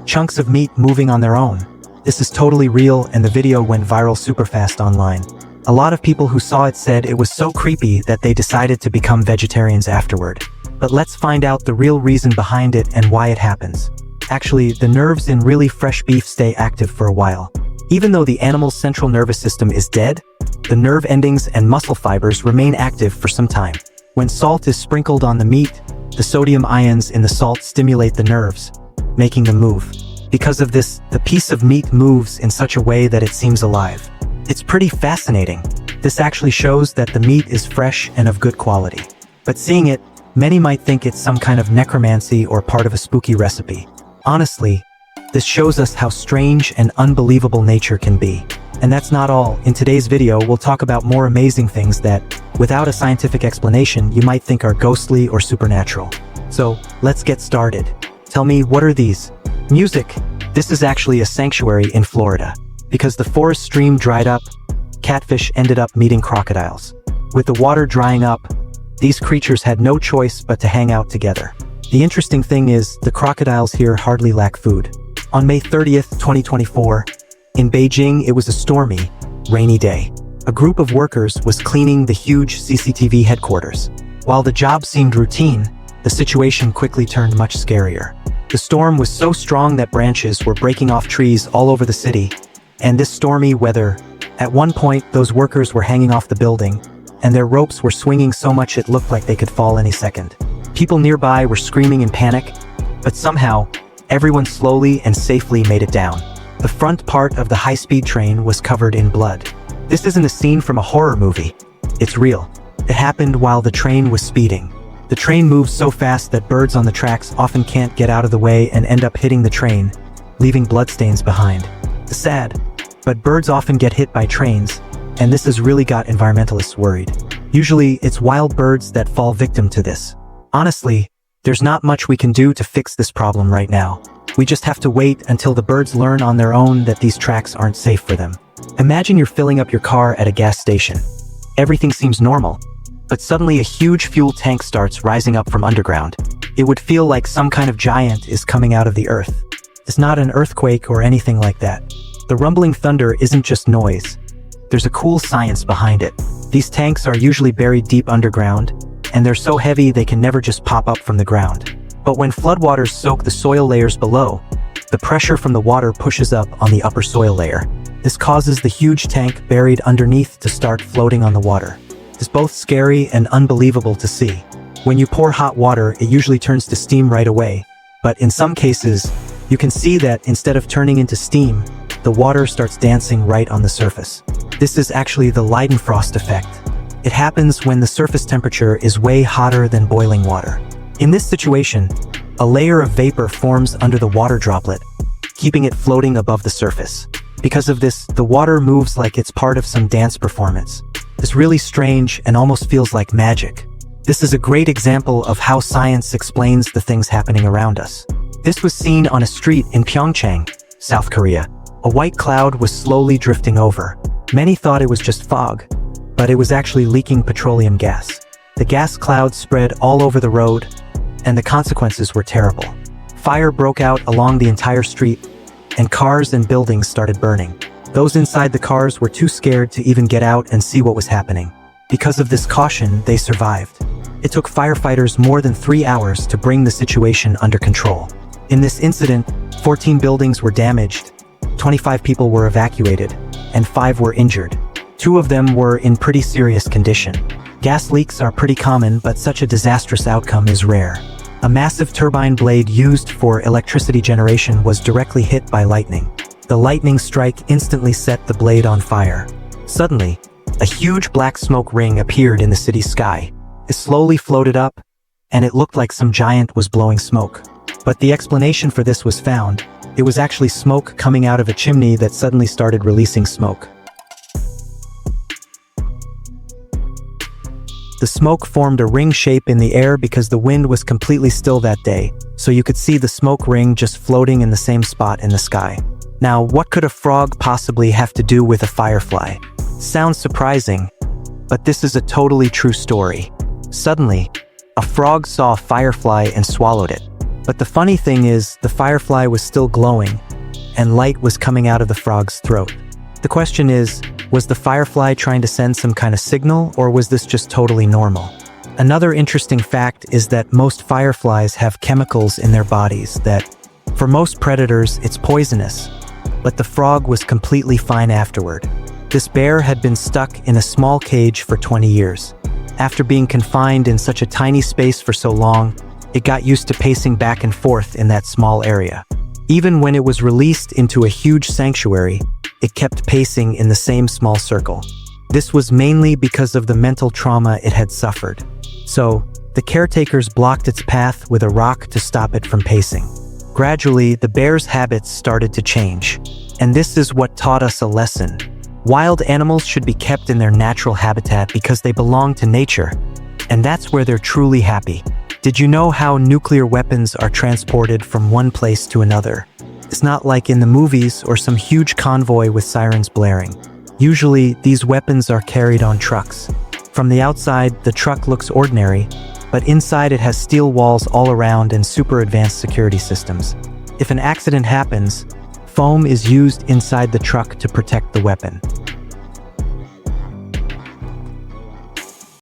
chunks of meat moving on their own. This is totally real, and the video went viral super fast online. A lot of people who saw it said it was so creepy that they decided to become vegetarians afterward. But let's find out the real reason behind it and why it happens. Actually, the nerves in really fresh beef stay active for a while. Even though the animal's central nervous system is dead, the nerve endings and muscle fibers remain active for some time. When salt is sprinkled on the meat, the sodium ions in the salt stimulate the nerves, making them move. Because of this, the piece of meat moves in such a way that it seems alive. It's pretty fascinating. This actually shows that the meat is fresh and of good quality. But seeing it, many might think it's some kind of necromancy or part of a spooky recipe. Honestly, this shows us how strange and unbelievable nature can be. And that's not all. In today's video, we'll talk about more amazing things that, without a scientific explanation, you might think are ghostly or supernatural. So, let's get started. Tell me, what are these? Music. This is actually a sanctuary in Florida. Because the forest stream dried up, catfish ended up meeting crocodiles. With the water drying up, these creatures had no choice but to hang out together. The interesting thing is, the crocodiles here hardly lack food. On May 30th, 2024, in Beijing, it was a stormy, rainy day. A group of workers was cleaning the huge CCTV headquarters. While the job seemed routine, the situation quickly turned much scarier. The storm was so strong that branches were breaking off trees all over the city, and this stormy weather, at one point, those workers were hanging off the building, and their ropes were swinging so much it looked like they could fall any second. People nearby were screaming in panic, but somehow, everyone slowly and safely made it down. The front part of the high-speed train was covered in blood. This isn't a scene from a horror movie. It's real. It happened while the train was speeding. The train moves so fast that birds on the tracks often can't get out of the way and end up hitting the train, leaving bloodstains behind. It's sad, but birds often get hit by trains, and this has really got environmentalists worried. Usually, it's wild birds that fall victim to this. Honestly, there's not much we can do to fix this problem right now. We just have to wait until the birds learn on their own that these tracks aren't safe for them. Imagine you're filling up your car at a gas station. Everything seems normal, but suddenly a huge fuel tank starts rising up from underground. It would feel like some kind of giant is coming out of the earth. It's not an earthquake or anything like that. The rumbling thunder isn't just noise. There's a cool science behind it. These tanks are usually buried deep underground, and they're so heavy they can never just pop up from the ground. But when floodwaters soak the soil layers below, the pressure from the water pushes up on the upper soil layer. This causes the huge tank buried underneath to start floating on the water. It's both scary and unbelievable to see. When you pour hot water, it usually turns to steam right away, but in some cases, you can see that instead of turning into steam, the water starts dancing right on the surface. This is actually the Leidenfrost effect. It happens when the surface temperature is way hotter than boiling water. In this situation, a layer of vapor forms under the water droplet, keeping it floating above the surface. Because of this, the water moves like it's part of some dance performance. It's really strange and almost feels like magic. This is a great example of how science explains the things happening around us. This was seen on a street in Pyeongchang, South Korea. A white cloud was slowly drifting over. Many thought it was just fog, but it was actually leaking petroleum gas. The gas cloud spread all over the road, and the consequences were terrible. Fire broke out along the entire street, and cars and buildings started burning. Those inside the cars were too scared to even get out and see what was happening. Because of this caution, they survived. It took firefighters more than 3 hours to bring the situation under control. In this incident, 14 buildings were damaged, 25 people were evacuated, and 5 were injured. 2 of them were in pretty serious condition. Gas leaks are pretty common, but such a disastrous outcome is rare. A massive turbine blade used for electricity generation was directly hit by lightning. The lightning strike instantly set the blade on fire. Suddenly, a huge black smoke ring appeared in the city's sky. It slowly floated up, and it looked like some giant was blowing smoke. But the explanation for this was found. It was actually smoke coming out of a chimney that suddenly started releasing smoke. The smoke formed a ring shape in the air because the wind was completely still that day, so you could see the smoke ring just floating in the same spot in the sky. Now, what could a frog possibly have to do with a firefly? Sounds surprising, but this is a totally true story. Suddenly, a frog saw a firefly and swallowed it. But the funny thing is, the firefly was still glowing, and light was coming out of the frog's throat. The question is, was the firefly trying to send some kind of signal, or was this just totally normal? Another interesting fact is that most fireflies have chemicals in their bodies that, for most predators, it's poisonous. But the frog was completely fine afterward. This bear had been stuck in a small cage for 20 years. After being confined in such a tiny space for so long, it got used to pacing back and forth in that small area. Even when it was released into a huge sanctuary, it kept pacing in the same small circle. This was mainly because of the mental trauma it had suffered. So, the caretakers blocked its path with a rock to stop it from pacing. Gradually, the bear's habits started to change. And this is what taught us a lesson. Wild animals should be kept in their natural habitat because they belong to nature. And that's where they're truly happy. Did you know how nuclear weapons are transported from one place to another? It's not like in the movies or some huge convoy with sirens blaring. Usually, these weapons are carried on trucks. From the outside, the truck looks ordinary, but inside it has steel walls all around and super advanced security systems. If an accident happens, foam is used inside the truck to protect the weapon.